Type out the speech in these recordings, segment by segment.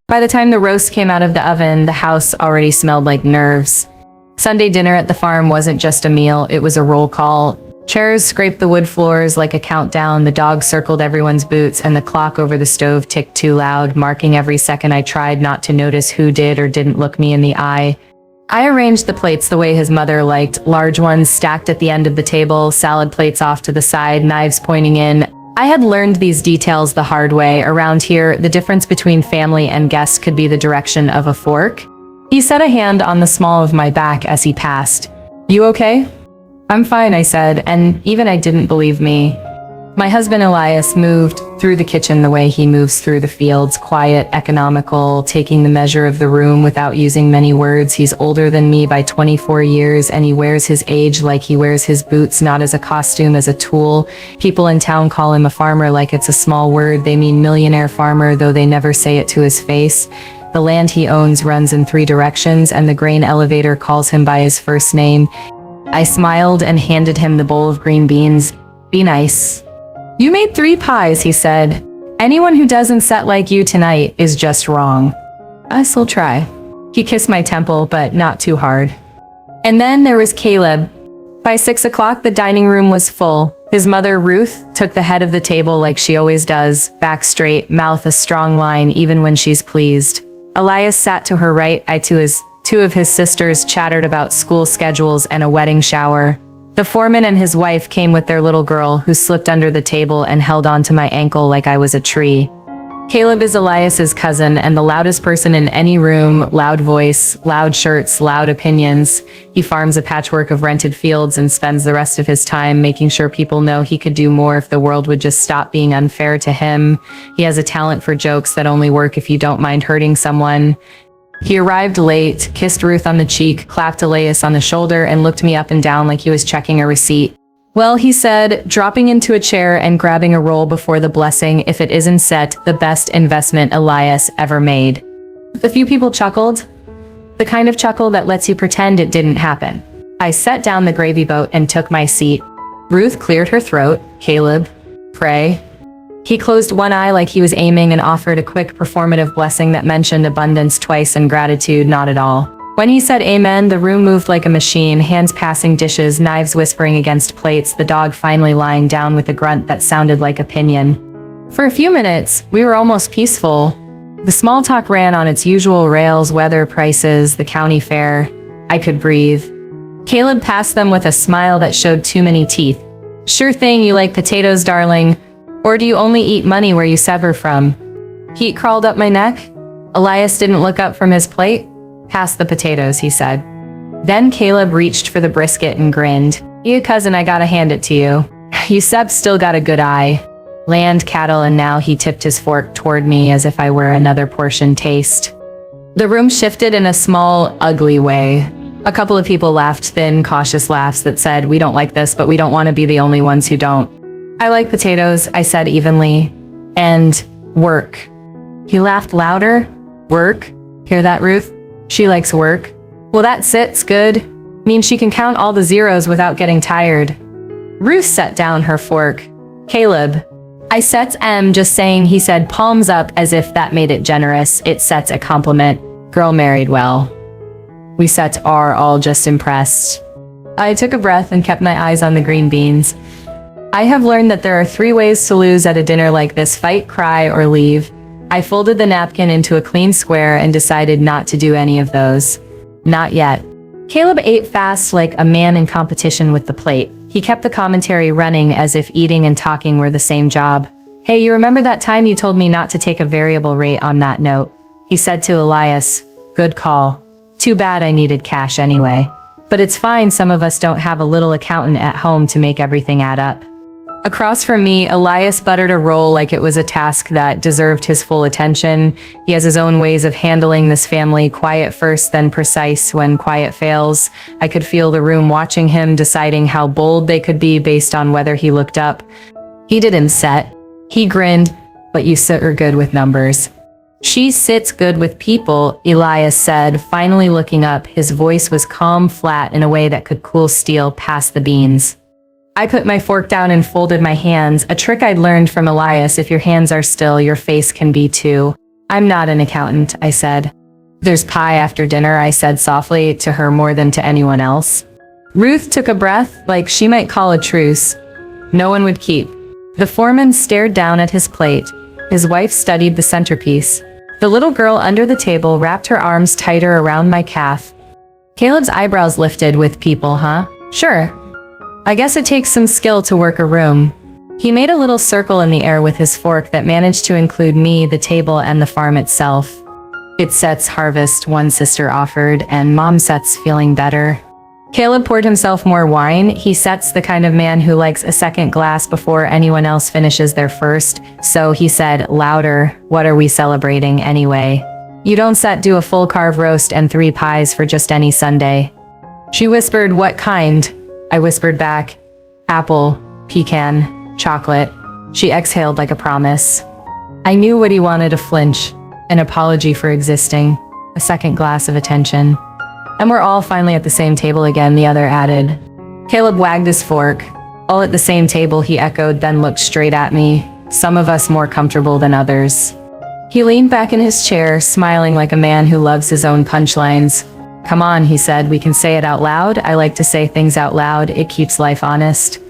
By the time the roast came out of the oven, the house already smelled like nerves. Sunday dinner at the farm wasn't just a meal, it was a roll call. Chairs scraped the wood floors like a countdown, the dog circled everyone's boots, and the clock over the stove ticked too loud, marking every second I tried not to notice who did or didn't look me in the eye. I arranged the plates the way his mother liked, large ones stacked at the end of the table, salad plates off to the side, knives pointing in. I had learned these details the hard way. Around here, the difference between family and guests could be the direction of a fork. He set a hand on the small of my back as he passed. "You okay?" "I'm fine," I said, and even I didn't believe me. My husband Elias moved through the kitchen the way he moves through the fields, quiet, economical, taking the measure of the room without using many words. He's older than me by 24 years, and he wears his age like he wears his boots, not as a costume, as a tool. People in town call him a farmer like it's a small word. They mean millionaire farmer, though they never say it to his face. The land he owns runs in 3 directions, and the grain elevator calls him by his first name. I smiled and handed him the bowl of green beans. "Be nice." "You made 3 pies," he said. "Anyone who doesn't set like you tonight is just wrong." "I still try." He kissed my temple, but not too hard. And then there was Caleb. By 6 o'clock, the dining room was full. His mother, Ruth, took the head of the table like she always does, back straight, mouth a strong line even when she's pleased. Elias sat to her right. Two of his sisters chattered about school schedules and a wedding shower. The foreman and his wife came with their little girl, who slipped under the table and held onto my ankle like I was a tree. Caleb is Elias's cousin and the loudest person in any room, loud voice, loud shirts, loud opinions. He farms a patchwork of rented fields and spends the rest of his time making sure people know he could do more if the world would just stop being unfair to him. He has a talent for jokes that only work if you don't mind hurting someone. He arrived late, kissed Ruth on the cheek, clapped Elias on the shoulder, and looked me up and down like he was checking a receipt. "Well," he said, dropping into a chair and grabbing a roll before the blessing, "if it isn't set, the best investment Elias ever made." A few people chuckled, the kind of chuckle that lets you pretend it didn't happen. I set down the gravy boat and took my seat. Ruth cleared her throat. "Caleb, pray." He closed one eye like he was aiming and offered a quick performative blessing that mentioned abundance twice and gratitude not at all. When he said amen, the room moved like a machine, hands passing dishes, knives whispering against plates, the dog finally lying down with a grunt that sounded like opinion. For a few minutes, we were almost peaceful. The small talk ran on its usual rails, weather, prices, the county fair. I could breathe. Caleb passed them with a smile that showed too many teeth. "Sure thing, you like potatoes, darling. Or do you only eat money where you sever from?" Heat crawled up my neck. Elias didn't look up from his plate. "Pass the potatoes," he said. Then Caleb reached for the brisket and grinned. "You cousin, I gotta hand it to you. Yusef's still got a good eye. Land, cattle," and now he tipped his fork toward me as if I were another portion taste. The room shifted in a small, ugly way. A couple of people laughed, thin, cautious laughs that said, "We don't like this, but we don't want to be the only ones who don't." "I like potatoes," I said evenly. "And work." He laughed louder. "Work? Hear that, Ruth? She likes work." "Well, that sits good. Means she can count all the zeros without getting tired." Ruth set down her fork. "Caleb." I sets just saying, he said, palms up as if that made it generous. It sets a compliment. Girl married well. We sets are all just impressed. I took a breath and kept my eyes on the green beans. I have learned that there are 3 ways to lose at a dinner like this: fight, cry, or leave. I folded the napkin into a clean square and decided not to do any of those. Not yet. Caleb ate fast like a man in competition with the plate. He kept the commentary running as if eating and talking were the same job. "Hey, you remember that time you told me not to take a variable rate on that note?" he said to Elias. "Good call. Too bad I needed cash anyway. But it's fine, some of us don't have a little accountant at home to make everything add up." Across from me, Elias buttered a roll like it was a task that deserved his full attention. He has his own ways of handling this family, quiet first, then precise when quiet fails. I could feel the room watching him, deciding how bold they could be based on whether he looked up. He didn't set. He grinned, "But you sit are good with numbers." "She sits good with people," Elias said, finally looking up. His voice was calm, flat, in a way that could cool steel past the beans. I put my fork down and folded my hands, a trick I'd learned from Elias. If your hands are still, your face can be too. I'm not an accountant, I said. There's pie after dinner, I said softly to her more than to anyone else. Ruth took a breath, like she might call a truce. No one would keep. The foreman stared down at his plate. His wife studied the centerpiece. The little girl under the table wrapped her arms tighter around my calf. Caleb's eyebrows lifted. With people, huh? Sure. I guess it takes some skill to work a room. He made a little circle in the air with his fork that managed to include me, the table, and the farm itself. It sets harvest, one sister offered, and Mom sets feeling better. Caleb poured himself more wine. He sets the kind of man who likes a second glass before anyone else finishes their first. So he said, louder, what are we celebrating anyway? You don't set do a full carve roast and 3 pies for just any Sunday. She whispered, what kind? I whispered back, apple, pecan, chocolate. She exhaled like a promise. I knew what he wanted, a flinch, an apology for existing, a second glass of attention. And we're all finally at the same table again, the other added. Caleb wagged his fork. All at the same table, he echoed, then looked straight at me, some of us more comfortable than others. He leaned back in his chair, smiling like a man who loves his own punchlines. Come on, he said, we can say it out loud. I like to say things out loud. It keeps life honest.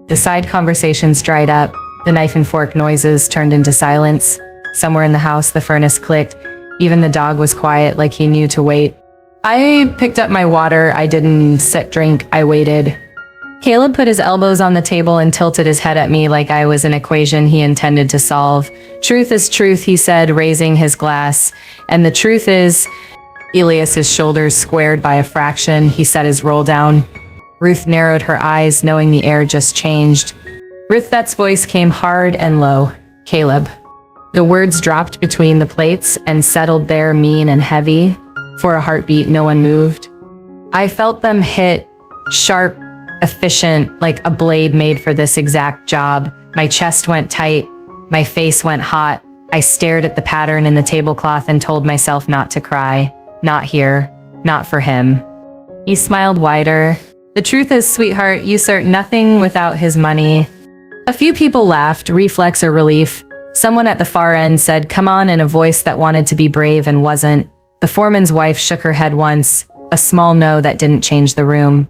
The side conversations dried up. The knife and fork noises turned into silence. Somewhere in the house, the furnace clicked. Even the dog was quiet, like he knew to wait. I picked up my water. I didn't sit drink. I waited. Caleb put his elbows on the table and tilted his head at me like I was an equation he intended to solve. Truth is truth, he said, raising his glass. And the truth is, Elias's shoulders squared by a fraction. He set his roll down. Ruth narrowed her eyes, knowing the air just changed. Ruth's voice came hard and low. Caleb. The words dropped between the plates and settled there, mean and heavy. For a heartbeat, no one moved. I felt them hit, sharp, efficient, like a blade made for this exact job. My chest went tight. My face went hot. I stared at the pattern in the tablecloth and told myself not to cry. Not here. Not for him. He smiled wider. The truth is, sweetheart, you start nothing without his money. A few people laughed, reflex or relief. Someone at the far end said, come on, in a voice that wanted to be brave and wasn't. The foreman's wife shook her head once, a small no that didn't change the room.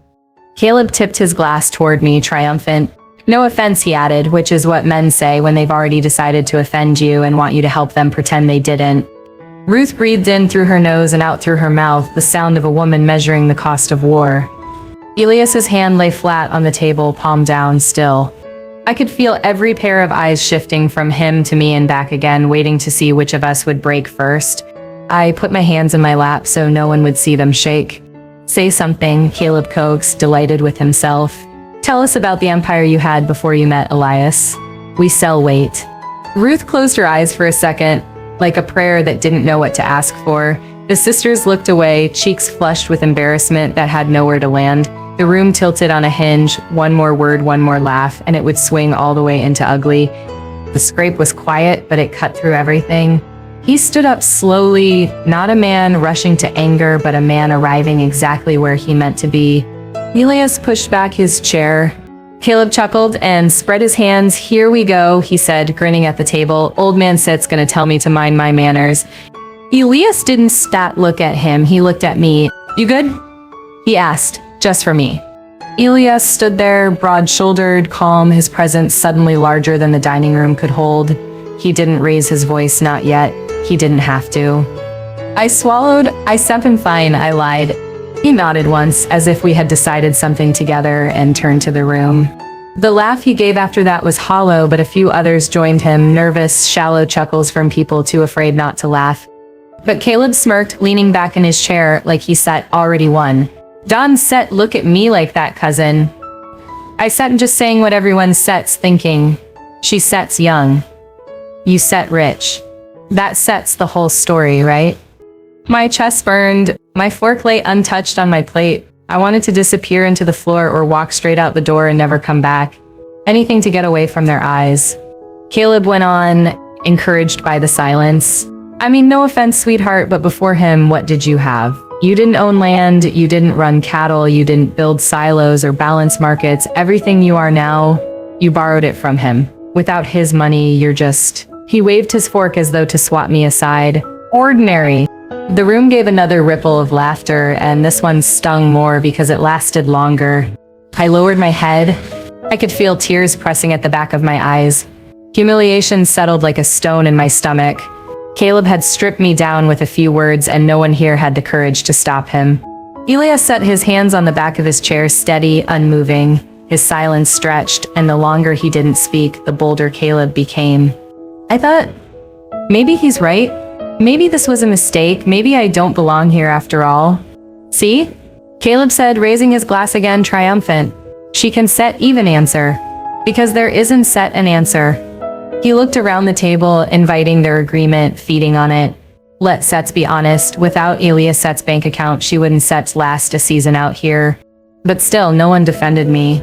Caleb tipped his glass toward me, triumphant. No offense, he added, which is what men say when they've already decided to offend you and want you to help them pretend they didn't. Ruth breathed in through her nose and out through her mouth, the sound of a woman measuring the cost of war. Elias's hand lay flat on the table, palm down, still. I could feel every pair of eyes shifting from him to me and back again, waiting to see which of us would break first. I put my hands in my lap so no one would see them shake. Say something, Caleb coaxed, delighted with himself. Tell us about the empire you had before you met Elias. We sell weight. Ruth closed her eyes for a second, like a prayer that didn't know what to ask for. The sisters looked away, cheeks flushed with embarrassment that had nowhere to land. The room tilted on a hinge, one more word, one more laugh, and it would swing all the way into ugly. The scrape was quiet, but it cut through everything. He stood up slowly, not a man rushing to anger, but a man arriving exactly where he meant to be. Elias pushed back his chair. Caleb chuckled and spread his hands. Here we go, he said, grinning at the table. Old man sit's gonna tell me to mind my manners. Elias didn't look at him. He looked at me. You good? He asked, just for me. Elias stood there, broad-shouldered, calm, his presence suddenly larger than the dining room could hold. He didn't raise his voice, not yet. He didn't have to. I swallowed. I said, fine, I lied. He nodded once, as if we had decided something together, and turned to the room. The laugh he gave after that was hollow, but a few others joined him, nervous, shallow chuckles from people too afraid not to laugh. But Caleb smirked, leaning back in his chair like he set already won. Don set, look at me like that, cousin. I sat just saying what everyone sets thinking. She sets young. You set rich. That sets the whole story, right? My chest burned. My fork lay untouched on my plate. I wanted to disappear into the floor or walk straight out the door and never come back. Anything to get away from their eyes. Caleb went on, encouraged by the silence. I mean, no offense, sweetheart, but before him, what did you have? You didn't own land, you didn't run cattle, you didn't build silos or balance markets. Everything you are now, you borrowed it from him. Without his money, you're just He waved his fork as though to swat me aside. Ordinary. The room gave another ripple of laughter, and this one stung more because it lasted longer. I lowered my head. I could feel tears pressing at the back of my eyes. Humiliation settled like a stone in my stomach. Caleb had stripped me down with a few words, and no one here had the courage to stop him. Elias set his hands on the back of his chair, steady, unmoving. His silence stretched, and the longer he didn't speak, the bolder Caleb became. I thought, maybe he's right. Maybe this was a mistake. Maybe I don't belong here after all. See? Caleb said, raising his glass again, triumphant. She can set even answer. Because there isn't set an answer. He looked around the table, inviting their agreement, feeding on it. Let Sets be honest, without Elias Set's bank account, she wouldn't Sets last a season out here. But still, no one defended me.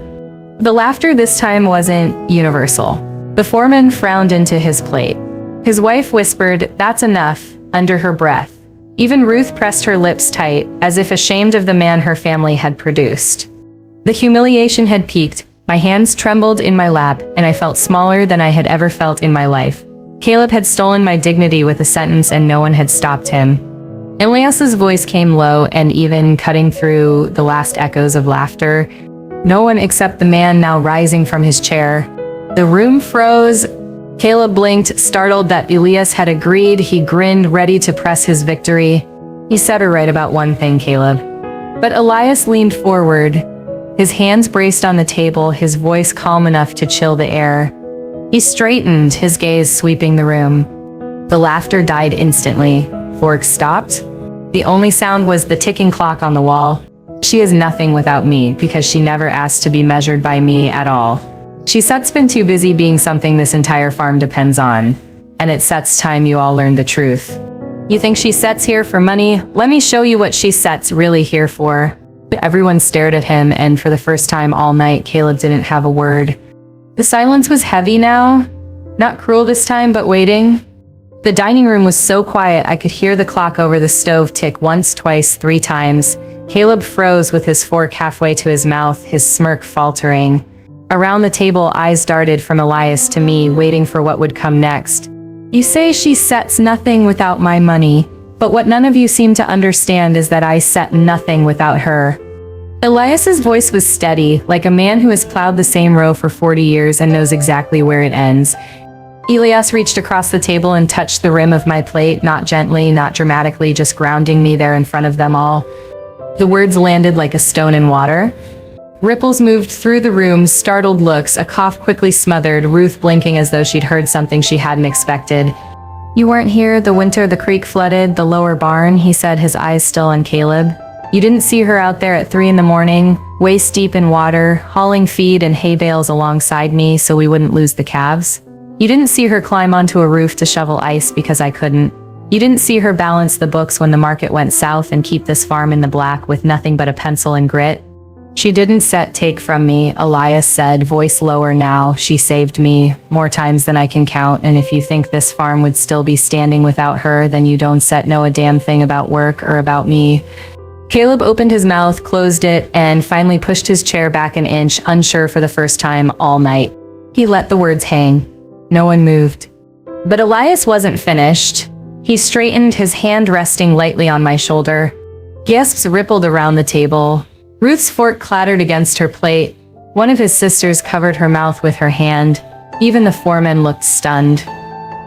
The laughter this time wasn't universal. The foreman frowned into his plate. His wife whispered, "That's enough," under her breath. Even Ruth pressed her lips tight, as if ashamed of the man her family had produced. The humiliation had peaked. My hands trembled in my lap, and I felt smaller than I had ever felt in my life. Caleb had stolen my dignity with a sentence, and no one had stopped him. Elias's voice came low and even, cutting through the last echoes of laughter. No one except the man now rising from his chair. The room froze. Caleb blinked, startled that Elias had agreed. He grinned, ready to press his victory. "You said her right about one thing, Caleb." But Elias leaned forward. His hands braced on the table, his voice calm enough to chill the air. He straightened, his gaze sweeping the room. The laughter died instantly. Forks stopped. The only sound was the ticking clock on the wall. She is nothing without me, because she never asked to be measured by me at all. She Set's been too busy being something this entire farm depends on. And it Set's time you all learned the truth. You think she Set's here for money? Let me show you what she Set's really here for. Everyone stared at him, and for the first time all night, Caleb didn't have a word. The silence was heavy now. Not cruel this time, but waiting. The dining room was so quiet I could hear the clock over the stove tick once, twice, 3 times. Caleb froze with his fork halfway to his mouth, his smirk faltering. Around the table, eyes darted from Elias to me, waiting for what would come next. You say she Set's nothing without my money, but what none of you seem to understand is that I Set nothing without her. Elias's voice was steady, like a man who has plowed the same row for 40 years and knows exactly where it ends. Elias reached across the table and touched the rim of my plate, not gently, not dramatically, just grounding me there in front of them all. The words landed like a stone in water. Ripples moved through the room, startled looks, a cough quickly smothered, Ruth blinking as though she'd heard something she hadn't expected. You weren't here the winter the creek flooded, the lower barn, he said, his eyes still on Caleb. You didn't see her out there at 3 in the morning, waist deep in water, hauling feed and hay bales alongside me so we wouldn't lose the calves. You didn't see her climb onto a roof to shovel ice because I couldn't. You didn't see her balance the books when the market went south and keep this farm in the black with nothing but a pencil and grit. She didn't Set take from me, Elias said, voice lower now. She saved me, more times than I can count, and if you think this farm would still be standing without her, then you don't Set know a damn thing about work or about me. Caleb opened his mouth, closed it, and finally pushed his chair back an inch, unsure for the first time all night. He let the words hang. No one moved. But Elias wasn't finished. He straightened, his hand resting lightly on my shoulder. Gasps rippled around the table. Ruth's fork clattered against her plate. One of his sisters covered her mouth with her hand. Even the foreman looked stunned.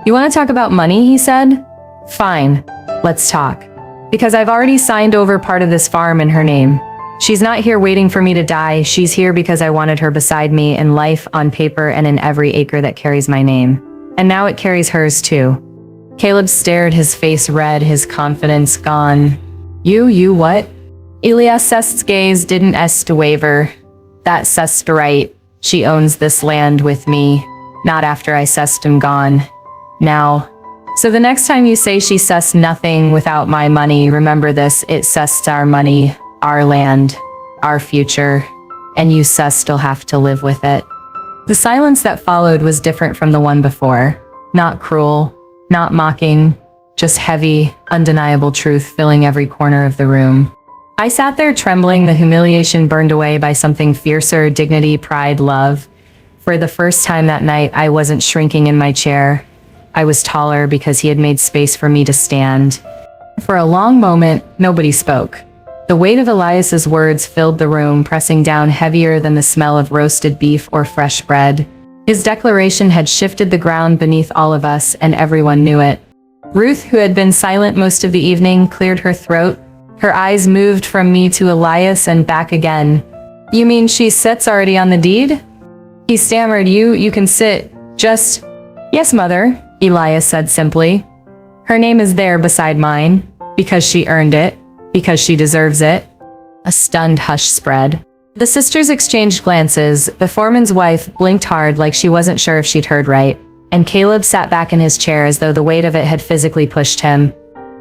You want to talk about money, he said? Fine, let's talk. Because I've already signed over part of this farm in her name. She's not here waiting for me to die. She's here because I wanted her beside me in life, on paper, and in every acre that carries my name. And now it carries hers too. Caleb stared, his face red, his confidence gone. You what? Elias Sest's gaze didn't est to waver. That Sest right. She owns this land with me. Not after I Sest am gone. Now. So the next time you say she Sest nothing without my money, remember this, it Sests our money, our land, our future, and you still have to live with it. The silence that followed was different from the one before. Not cruel, not mocking, just heavy, undeniable truth filling every corner of the room. I sat there trembling, the humiliation burned away by something fiercer, dignity, pride, love. For the first time that night, I wasn't shrinking in my chair. I was taller because he had made space for me to stand. For a long moment, nobody spoke. The weight of Elias's words filled the room, pressing down heavier than the smell of roasted beef or fresh bread. His declaration had shifted the ground beneath all of us, and everyone knew it. Ruth, who had been silent most of the evening, cleared her throat. Her eyes moved from me to Elias and back again. "You mean she sits already on the deed?" He stammered. You can sit. Just... "Yes, mother," Elias said simply. "Her name is there beside mine. Because she earned it. Because she deserves it." A stunned hush spread. The sisters exchanged glances. The foreman's wife blinked hard like she wasn't sure if she'd heard right. And Caleb sat back in his chair as though the weight of it had physically pushed him.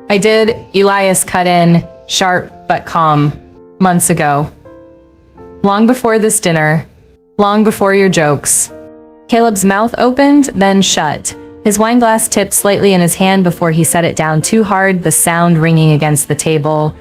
"I did," Elias cut in, sharp but calm, "months ago. Long before this dinner. Long before your jokes." Caleb's mouth opened, then shut. His wineglass tipped slightly in his hand before he set it down too hard, the sound ringing against the table.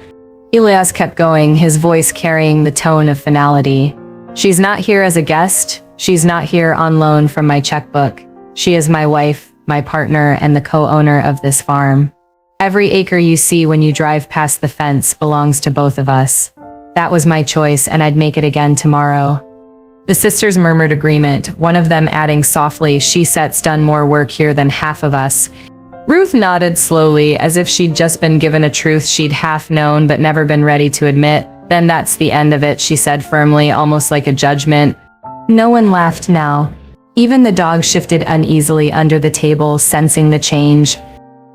Elias kept going, his voice carrying the tone of finality. "She's not here as a guest. She's not here on loan from my checkbook. She is my wife, my partner, and the co-owner of this farm. Every acre you see when you drive past the fence belongs to both of us. That was my choice, and I'd make it again tomorrow." The sisters murmured agreement, one of them adding softly, "She set's done more work here than half of us." Ruth nodded slowly, as if she'd just been given a truth she'd half known but never been ready to admit. "Then that's the end of it," she said firmly, almost like a judgment. No one laughed now. Even the dog shifted uneasily under the table, sensing the change.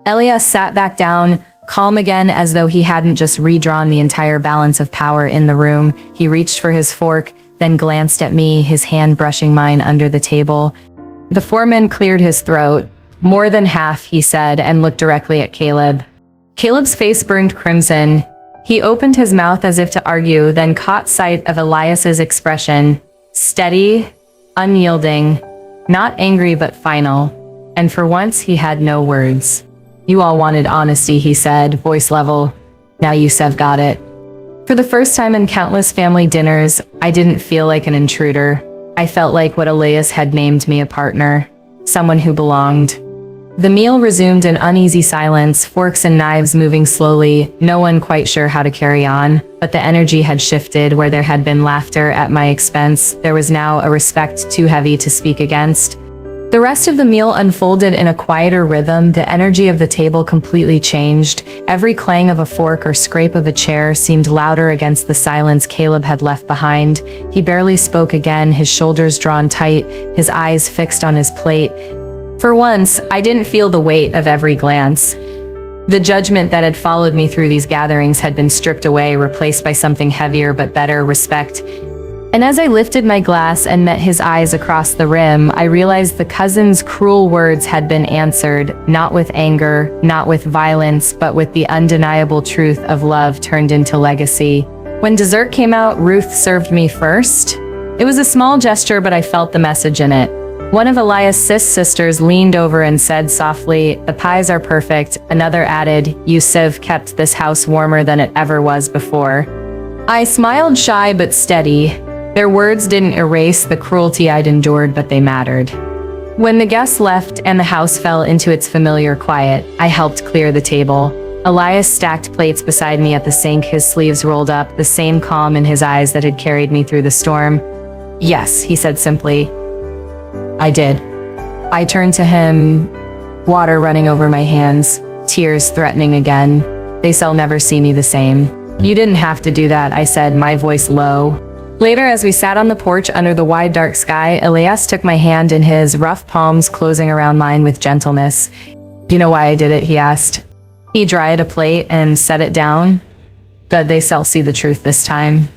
Elias sat back down, calm again, as though he hadn't just redrawn the entire balance of power in the room. He reached for his fork, then glanced at me, his hand brushing mine under the table. The foreman cleared his throat. "More than half," he said, and looked directly at Caleb. Caleb's face burned crimson. He opened his mouth as if to argue, then caught sight of Elias's expression. Steady, unyielding, not angry but final. And for once he had no words. "You all wanted honesty," he said, voice level. "Now you've got it." For the first time in countless family dinners, I didn't feel like an intruder. I felt like what Elias had named me, a partner. Someone who belonged. The meal resumed in uneasy silence, forks and knives moving slowly, no one quite sure how to carry on. But the energy had shifted. Where there had been laughter at my expense, there was now a respect too heavy to speak against. The rest of the meal unfolded in a quieter rhythm. The energy of the table completely changed. Every clang of a fork or scrape of a chair seemed louder against the silence Caleb had left behind. He barely spoke again, his shoulders drawn tight, his eyes fixed on his plate. For once, I didn't feel the weight of every glance. The judgment that had followed me through these gatherings had been stripped away, replaced by something heavier but better, respect. And as I lifted my glass and met his eyes across the rim, I realized the cousin's cruel words had been answered, not with anger, not with violence, but with the undeniable truth of love turned into legacy. When dessert came out, Ruth served me first. It was a small gesture, but I felt the message in it. One of Elias' sisters leaned over and said softly, "The pies are perfect." Another added, "You've kept this house warmer than it ever was before." I smiled, shy but steady. Their words didn't erase the cruelty I'd endured, but they mattered. When the guests left and the house fell into its familiar quiet, I helped clear the table. Elias stacked plates beside me at the sink, his sleeves rolled up, the same calm in his eyes that had carried me through the storm. "Yes," he said simply. "I did." I turned to him, water running over my hands, tears threatening again. "They'll never see me the same." "You didn't have to do that," I said, my voice low. Later, as we sat on the porch under the wide dark sky, Elias took my hand in his, rough palms closing around mine with gentleness. "Do you know why I did it?" he asked. He dried a plate and set it down. "Good, they'll see the truth this time."